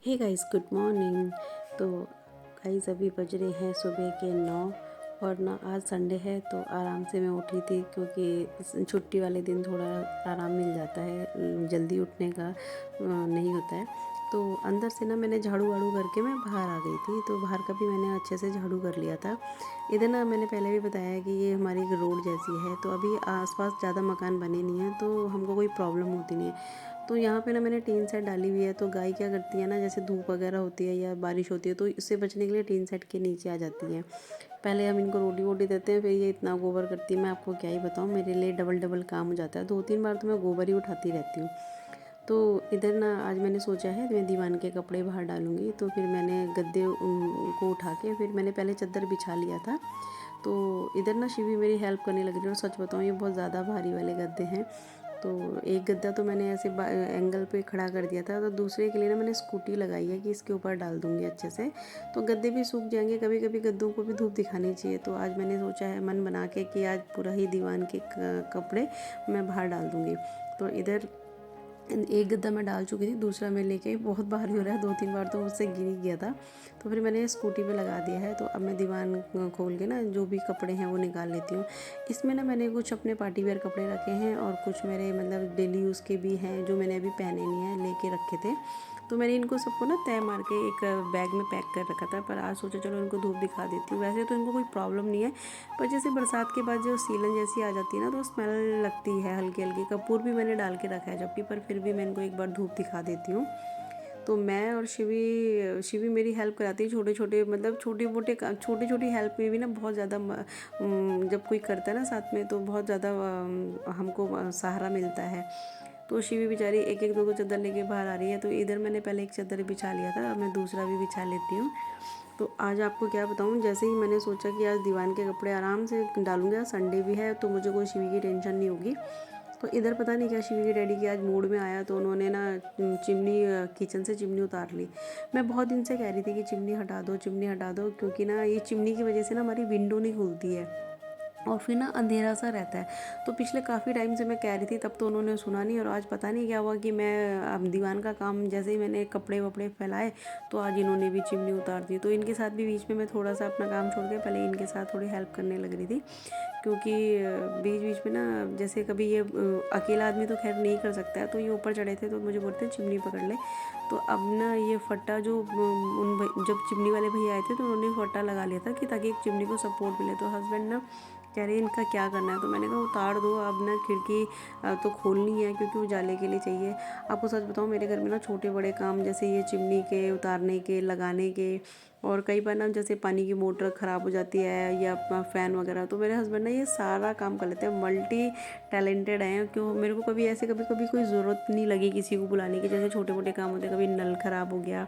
हे guys, good morning. तो guys अभी बज रहे हैं सुबह के 9 और ना आज संडे है तो आराम से मैं उठी थी, क्योंकि छुट्टी वाले दिन थोड़ा आराम मिल जाता है, जल्दी उठने का नहीं होता है। तो अंदर से ना मैंने झाड़ू वाड़ू करके मैं बाहर आ गई थी, तो बाहर का भी मैंने अच्छे से झाड़ू कर लिया था। इधर ना मैंने पहले भी बताया है कि ये हमारी एक रोड जैसी है, तो अभी आसपास ज़्यादा मकान बने नहीं हैं, तो हमको कोई प्रॉब्लम होती नहीं है। तो यहाँ पे ना मैंने टीन सेट डाली हुई है, तो गाय क्या करती है ना, जैसे धूप वगैरह होती है या बारिश होती है तो इससे बचने के लिए टीन सेट के नीचे आ जाती हैं। पहले हम इनको रोटी वोटी देते हैं, फिर ये इतना गोबर करती है, मैं आपको क्या ही बताऊँ, मेरे लिए डबल डबल काम हो जाता है। 2-3 बार तो मैं गोबर ही उठाती रहती हूँ। तो इधर ना आज मैंने सोचा है मैं दीवान के कपड़े बाहर डालूँगी, तो फिर मैंने गद्दे को उठा के फिर मैंने पहले चादर बिछा लिया था। तो इधर ना शिवी मेरी हेल्प करने लगी थी, और सच बताऊँ ये बहुत ज़्यादा भारी वाले गद्दे हैं। तो एक गद्दा तो मैंने ऐसे एंगल पे खड़ा कर दिया था, तो दूसरे के लिए ना मैंने स्कूटी लगाई है कि इसके ऊपर डाल दूँगी अच्छे से, तो गद्दे भी सूख जाएंगे। कभी कभी गद्दों को भी धूप दिखानी चाहिए, तो आज मैंने सोचा है मन बना के कि आज पूरा ही दीवान के कपड़े मैं बाहर डाल दूँगी। तो इधर एक गद्दा मैं डाल चुकी थी, दूसरा मैं लेके बहुत भारी हो रहा है, 2-3 बार तो मुझसे गिर ही गया था। तो फिर मैंने स्कूटी पे लगा दिया है। तो अब मैं दीवान खोल के ना जो भी कपड़े हैं वो निकाल लेती हूँ। इसमें ना मैंने कुछ अपने पार्टी वेयर कपड़े रखे हैं और कुछ मेरे मतलब डेली यूज़ के भी हैं जो मैंने अभी पहने नहीं हैं, लेके रखे थे। तो मैंने इनको सबको ना तय मार के एक बैग में पैक कर रखा था, पर आज सोचा चलो इनको धूप दिखा देती हूँ। वैसे तो इनको कोई प्रॉब्लम नहीं है, पर जैसे बरसात के बाद जो सीलन जैसी आ जाती है ना, तो स्मेल लगती है हल्की हल्की। कपूर भी मैंने डाल के रखा है जबकि, पर फिर भी मैं इनको एक बार धूप दिखा देती हूँ। तो मैं और शिवी शिवी मेरी हेल्प कराती है, छोटे छोटे मतलब छोटे मोटे छोटी छोटी हेल्प में भी ना बहुत ज़्यादा जब कोई करता है ना साथ में, तो बहुत ज़्यादा हमको सहारा मिलता है। तो शिवी बेचारी एक एक दो दो चादर लेके बाहर आ रही है। तो इधर मैंने पहले एक चादर बिछा लिया था, अब मैं दूसरा भी बिछा लेती हूँ। तो आज आपको क्या बताऊँ, जैसे ही मैंने सोचा कि आज दीवान के कपड़े आराम से डालूंगी, आज संडे भी है तो मुझे कोई शिवी की टेंशन नहीं होगी। तो इधर पता नहीं क्या शिवी के डैडी की आज मूड में आया, तो उन्होंने ना चिमनी किचन से चिमनी उतार ली। मैं बहुत दिन से कह रही थी कि चिमनी हटा दो, चिमनी हटा दो, क्योंकि ना ये चिमनी की वजह से ना हमारी विंडो नहीं खुलती है और फिर ना अंधेरा सा रहता है। तो पिछले काफ़ी टाइम से मैं कह रही थी, तब तो उन्होंने सुना नहीं, और आज पता नहीं क्या हुआ कि मैं अब दीवान का काम जैसे ही मैंने कपड़े वपड़े फैलाए, तो आज इन्होंने भी चिमनी उतार दी। तो इनके साथ भी बीच में मैं थोड़ा सा अपना काम छोड़ के पहले इनके साथ थोड़ी हेल्प करने लग रही थी, क्योंकि बीच बीच में ना जैसे कभी ये अकेला आदमी तो खैर नहीं कर सकता है, तो ये ऊपर चढ़े थे तो मुझे बोलते हैं चिमनी पकड़ ले। तो अब ना ये फट्टा जो जब चिमनी वाले भैया आए थे तो उन्होंने फट्टा लगा लिया था कि ताकि एक चिमनी को सपोर्ट मिले। तो हस्बैंड ना कह रहे इनका क्या करना है, तो मैंने कहा उतार दो, अब ना खिड़की तो खोलनी है क्योंकि उजाले के लिए चाहिए। आपको सच बताऊँ, मेरे घर में ना छोटे बड़े काम जैसे ये चिमनी के उतारने के, लगाने के, और कई बार ना जैसे पानी की मोटर ख़राब हो जाती है या फ़ैन वगैरह, तो मेरे हस्बैंड ना ये सारा काम कर लेते हैं, मल्टी टैलेंटेड हैं। क्यों मेरे को कभी ऐसे कभी कभी कोई ज़रूरत नहीं लगी किसी को बुलाने की। जैसे छोटे मोटे काम होते हैं, कभी नल ख़राब हो गया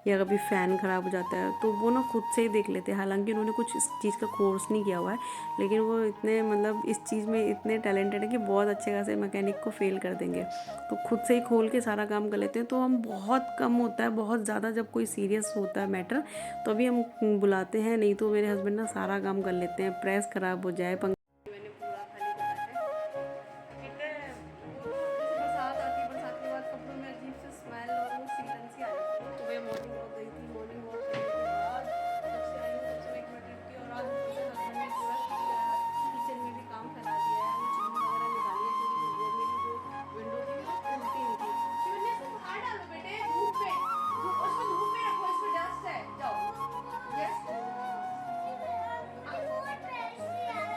या कभी फ़ैन ख़राब हो जाता है, तो वो ना खुद से ही देख लेते हैं। हालांकि उन्होंने कुछ इस चीज़ का कोर्स नहीं किया हुआ है, लेकिन वो इतने मतलब इस चीज़ में इतने टैलेंटेड है कि बहुत अच्छे खासे मैकेनिक को फेल कर देंगे। तो खुद से ही खोल के सारा काम कर लेते हैं। तो हम बहुत कम होता है, बहुत ज़्यादा जब कोई सीरियस होता है मैटर तो अभी हम बुलाते हैं, नहीं तो मेरे हस्बैंड ना सारा काम कर लेते हैं। प्रेस ख़राब हो जाए, मैंने पूरा खाली करा है। ठीक है, वो ना जैसे बरसात आती है, बरसात के बाद कपड़ों में अजीब से स्मेल और वो सीलन सी आ जाती है। सुबह मॉर्निंग वॉक गई थी, मॉर्निंग वॉक करने के बाद जब से आई हूँ तब से मैं 1 मिनट रुकी, और आज ऊपर से हस्बैंड ने पूरा किचन में भी काम फैला दिया है। वो चिमनी वगैरह निकाली है, क्योंकि वो मेरी जो विंडो थी वो खुलती नहीं थी। शिवन्या इसको बाहर डालो बेटे, धूप में, धूप उसको धूप में रखो, इसमें डस्ट है, जाओ। यस,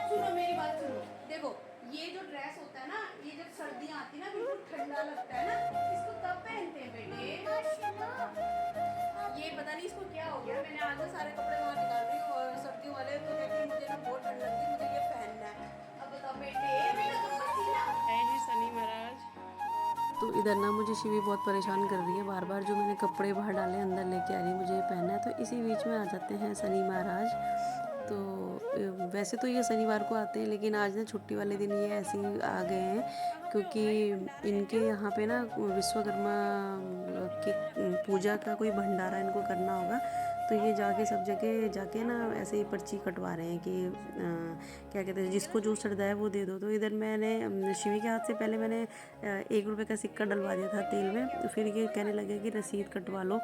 सुनो मेरी बात सुनो। देखो, ये जो ड्रेस होता है ना, ये जब सर्दियाँ आती है ना, बिल्कुल ठंडा लगता है ना, इसको तब पहनते हैं बेटे। ये पता नहीं इसको क्या हो गया। मैंने आज ना सारे कपड़े वहाँ निकाल रही हूँ और सर्दियों वाले, तो कहती है मुझे ना बहुत ठंड लगती है, मुझे ये पहनना है। अब बताओ बेटे, मेरा कपड़ा सीना है जी शनि महाराज। तो इधर ना मुझे शिवी बहुत परेशान कर रही है, बार बार जो मैंने कपड़े बाहर डाले अंदर लेके आ रही है, मुझे ये पहनना है। तो इसी बीच में आ जाते हैं शनि महाराज। तो वैसे तो ये शनिवार को आते हैं, लेकिन आज ना छुट्टी वाले दिन ये ऐसे ही आ गए हैं, क्योंकि इनके यहाँ पे ना विश्वकर्मा की पूजा का कोई भंडारा इनको करना होगा। तो ये जाके सब जगह जाके ना ऐसे ही पर्ची कटवा रहे हैं कि क्या कहते हैं, जिसको जो चढ़ता है वो दे दो। तो इधर मैंने शिवी के हाथ से पहले मैंने 1 रुपये का सिक्का डलवा दिया था तेल में। तो फिर ये कहने लगे कि रसीद कटवा लो।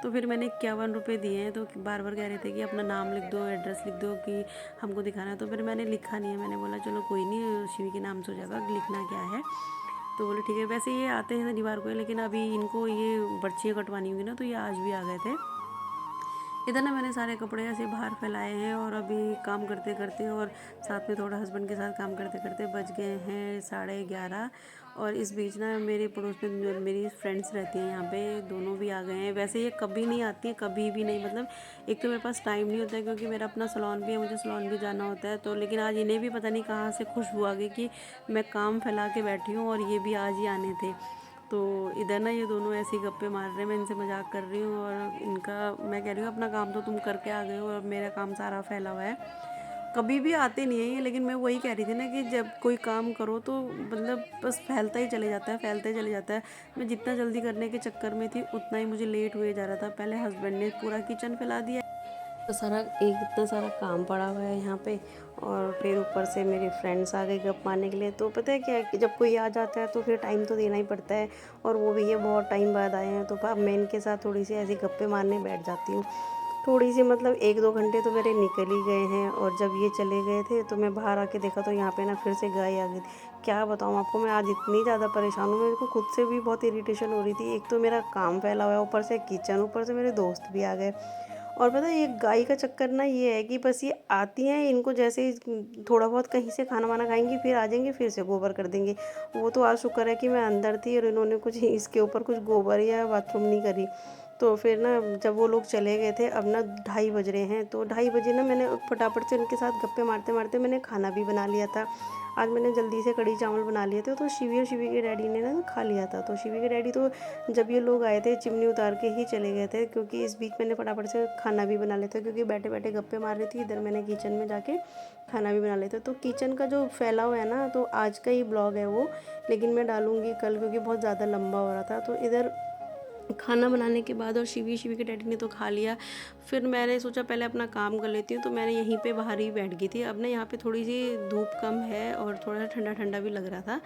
तो फिर मैंने 51 रुपये दिए हैं। तो बार बार कह रहे थे कि अपना नाम लिख दो, एड्रेस लिख दो कि हमको दिखाना है। तो फिर मैंने लिखा नहीं है। मैंने बोला चलो कोई नहीं, शिवी के नाम से हो जाएगा, लिखना क्या है। तो बोले ठीक है। वैसे ये आते हैं शनिवार को, लेकिन अभी इनको ये पर्चियाँ कटवानी होंगी ना, तो ये आज भी आ गए थे। इधर ना मैंने सारे कपड़े ऐसे बाहर फैलाए हैं और अभी काम करते करते और साथ में थोड़ा हस्बैंड के साथ काम करते करते बज गए हैं 11:30। और इस बीच ना मेरे पड़ोस में जो मेरी फ्रेंड्स रहती हैं यहाँ पे, दोनों भी आ गए हैं। वैसे ये कभी नहीं आती हैं, कभी भी नहीं, मतलब एक तो मेरे पास टाइम नहीं होता है क्योंकि मेरा अपना सैलून भी है, मुझे सैलून भी जाना होता है। तो लेकिन आज इन्हें भी पता नहीं कहाँ से खुशबू आ गई कि मैं काम फैला के बैठी हूँ और ये भी आज ही आने थे। तो इधर ना ये दोनों ऐसे ही गप्पे मार रहे हैं, मैं इनसे मजाक कर रही हूँ और इनका मैं कह रही हूँ अपना काम तो तुम करके आ गए हो और मेरा काम सारा फैला हुआ है। कभी भी आते नहीं है ये, लेकिन मैं वही कह रही थी ना कि जब कोई काम करो तो मतलब बस फैलता ही चले जाता है, फैलता ही चले जाता है। मैं जितना जल्दी करने के चक्कर में थी उतना ही मुझे लेट हुए जा रहा था। पहले हस्बैंड ने पूरा किचन फैला दिया, तो सारा एक इतना सारा काम पड़ा हुआ है यहाँ पे। और फिर ऊपर से मेरी फ्रेंड्स आ गई गप मारने के लिए। तो पता है क्या है कि जब कोई आ जाता है तो फिर टाइम तो देना ही पड़ता है। और वो भी ये बहुत टाइम बाद आए हैं, तो अब मैं इनके साथ थोड़ी सी ऐसी गप्पे मारने बैठ जाती हूँ। थोड़ी सी मतलब 1-2 घंटे तो मेरे निकल ही गए हैं। और जब ये चले गए थे तो मैं बाहर आके देखा तो यहाँ पे ना फिर से गाय आ गई थी। क्या बताऊँ आपको, मैं आज इतनी ज़्यादा परेशान हूँ, मेरे को खुद से भी बहुत इरिटेशन हो रही थी। एक तो मेरा काम फैला हुआ है, ऊपर से किचन, ऊपर से मेरे दोस्त भी आ गए। और पता है ये गाय का चक्कर ना ये है कि बस ये आती हैं, इनको जैसे ही थोड़ा बहुत कहीं से खाना वाना खाएंगी फिर आ जाएंगी, फिर से गोबर कर देंगी। वो तो आज शुक्र है कि मैं अंदर थी और इन्होंने कुछ इसके ऊपर कुछ गोबर या बाथरूम नहीं करी। तो फिर ना जब वो लोग चले गए थे, अब ना 2:30 बज रहे हैं, तो 2:30 बजे ना मैंने फटाफट से उनके साथ गप्पे मारते मारते मैंने खाना भी बना लिया था। आज मैंने जल्दी से कढ़ी चावल बना लिए थे। तो शिवी और शिवी के डैडी ने ना खा लिया था। तो शिवी के डैडी तो जब ये लोग आए थे चिमनी उतार के ही चले गए थे, क्योंकि इस बीच मैंने फटाफट से खाना भी बना लिया था, क्योंकि बैठे बैठे गप्पे मार रही थी। इधर मैंने किचन में जाके खाना भी बना लिया था। तो किचन का जो फैला हुआ है ना, तो आज का ही ब्लॉग है वो, लेकिन मैं डालूँगी कल क्योंकि बहुत ज़्यादा लंबा हो रहा था। तो इधर खाना बनाने के बाद और शिवी के डैडी ने तो खा लिया। फिर मैंने सोचा पहले अपना काम कर लेती हूँ, तो मैंने यहीं पे बाहर ही बैठ गई थी। अब ना यहाँ पे थोड़ी सी धूप कम है और थोड़ा ठंडा ठंडा भी लग रहा था,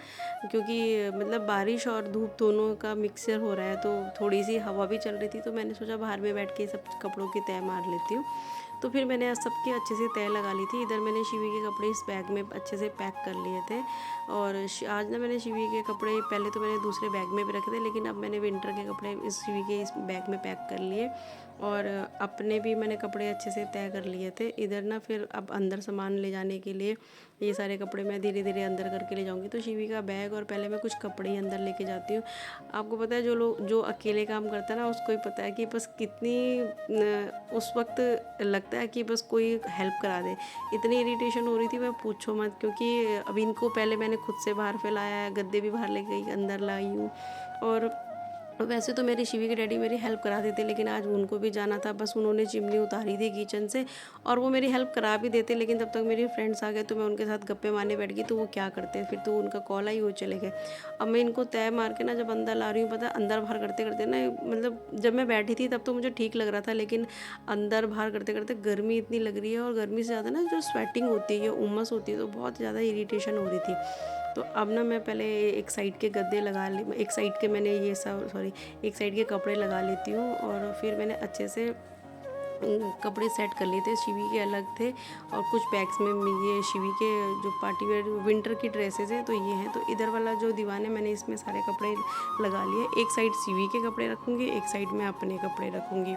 क्योंकि मतलब बारिश और धूप दोनों का मिक्सचर हो रहा है। तो थोड़ी सी हवा भी चल रही थी, तो मैंने सोचा बाहर में बैठ के सब कपड़ों की तह मार लेती हूँ। तो फिर मैंने आज सबके अच्छे से तय लगा ली थी। इधर मैंने शिवी के कपड़े इस बैग में अच्छे से पैक कर लिए थे। और आज ना मैंने शिवी के कपड़े पहले तो मैंने दूसरे बैग में भी रखे थे, लेकिन अब मैंने विंटर के कपड़े इस शिवी के इस बैग में पैक कर लिए। और अपने भी मैंने कपड़े अच्छे से तय कर लिए थे। इधर ना फिर अब अंदर सामान ले जाने के लिए ये सारे कपड़े मैं धीरे धीरे अंदर करके ले जाऊंगी। तो शिवी का बैग और पहले मैं कुछ कपड़े ही अंदर लेके जाती हूँ। आपको पता है जो अकेले काम करता है ना, उसको ही पता है कि बस कितनी उस वक्त लगता है कि बस कोई हेल्प करा दे। इतनी इरिटेशन हो रही थी, मैं पूछो मत, क्योंकि अब इनको पहले मैंने खुद से बाहर फैलाया है, गद्दे भी बाहर ले गई, अंदर लाई हूँ। और वैसे तो मेरे शिवी के डैडी मेरी हेल्प करा देते, लेकिन आज उनको भी जाना था। बस उन्होंने चिमनी उतारी थी किचन से और वो मेरी हेल्प करा भी देते, लेकिन तब तक मेरे फ्रेंड्स आ गए तो मैं उनके साथ गप्पे मारने बैठ गई। तो वो क्या करते हैं, फिर तो उनका कॉल आई, वो चले गए। अब मैं इनको तय मार के ना जब अंदर ला रही हूँ, पता है अंदर बाहर करते करते ना, मतलब जब मैं बैठी थी तब तो मुझे ठीक लग रहा था, लेकिन अंदर बाहर करते करते गर्मी इतनी लग रही है। और गर्मी से ज़्यादा ना जो स्वेटिंग होती है, उमस होती है, तो बहुत ज़्यादा इरीटेशन हो रही थी। तो अब ना मैं पहले एक साइड के गद्दे लगा ले, एक साइड के मैंने ये सब सॉरी एक साइड के कपड़े लगा लेती हूँ। और फिर मैंने अच्छे से कपड़े सेट कर लिए थे। शिवी के अलग थे और कुछ बैग्स में ये शिवी के जो पार्टी वेयर विंटर की ड्रेसेस हैं तो ये हैं। तो इधर वाला जो दीवान है मैंने इसमें सारे कपड़े लगा लिए। एक साइड शिवी के कपड़े रखूँगी, एक साइड में अपने कपड़े रखूँगी।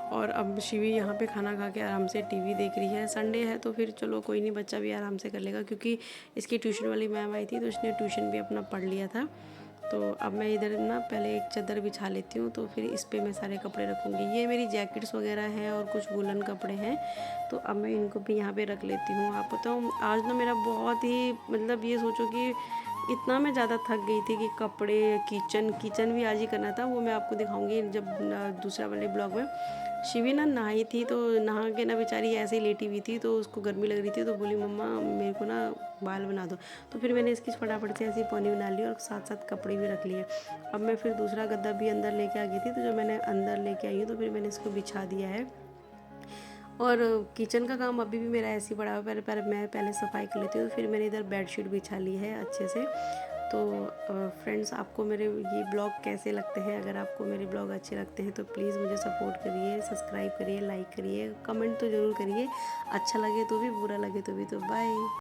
और अब शिवी यहाँ पे खाना खा के आराम से टीवी देख रही है। संडे है तो फिर चलो कोई नहीं, बच्चा भी आराम से कर लेगा, क्योंकि इसकी ट्यूशन वाली मैम आई थी तो उसने ट्यूशन भी अपना पढ़ लिया था। तो अब मैं इधर ना पहले एक चादर बिछा लेती हूँ, तो फिर इस पे मैं सारे कपड़े रखूँगी। ये मेरी जैकेट्स वगैरह हैं और कुछ वूलन कपड़े हैं, तो अब मैं इनको भी यहाँ पे रख लेती हूँ। आप बताओ आज ना मेरा बहुत ही मतलब ये सोचो कि इतना मैं ज़्यादा थक गई थी कि कपड़े किचन भी आज ही करना था। वो मैं आपको दिखाऊंगी जब दूसरा वाले ब्लॉग में। शिवी ना नहाई थी, तो नहा के ना बेचारी ऐसे ही लेटी हुई थी, तो उसको गर्मी लग रही थी, तो बोली मम्मा मेरे को ना बाल बना दो। तो फिर मैंने इसकी फटाफट से ऐसी पौनी बना ली और साथ साथ कपड़े भी रख लिए। अब मैं फिर दूसरा गद्दा भी अंदर लेके आ गई थी, तो जब मैंने अंदर लेके आई हूँ तो फिर मैंने इसको बिछा दिया है। और किचन का काम अभी भी मेरा ऐसे ही पड़ा हुआ है। पहले मैं पहले सफाई कर लेती हूँ, फिर मैंने इधर बेडशीट बिछा ली है अच्छे से। तो फ्रेंड्स, आपको मेरे ये ब्लॉग कैसे लगते हैं? अगर आपको मेरे ब्लॉग अच्छे लगते हैं तो प्लीज़ मुझे सपोर्ट करिए, सब्सक्राइब करिए, लाइक करिए, कमेंट तो ज़रूर करिए। अच्छा लगे तो भी, बुरा लगे तो भी। तो बाय।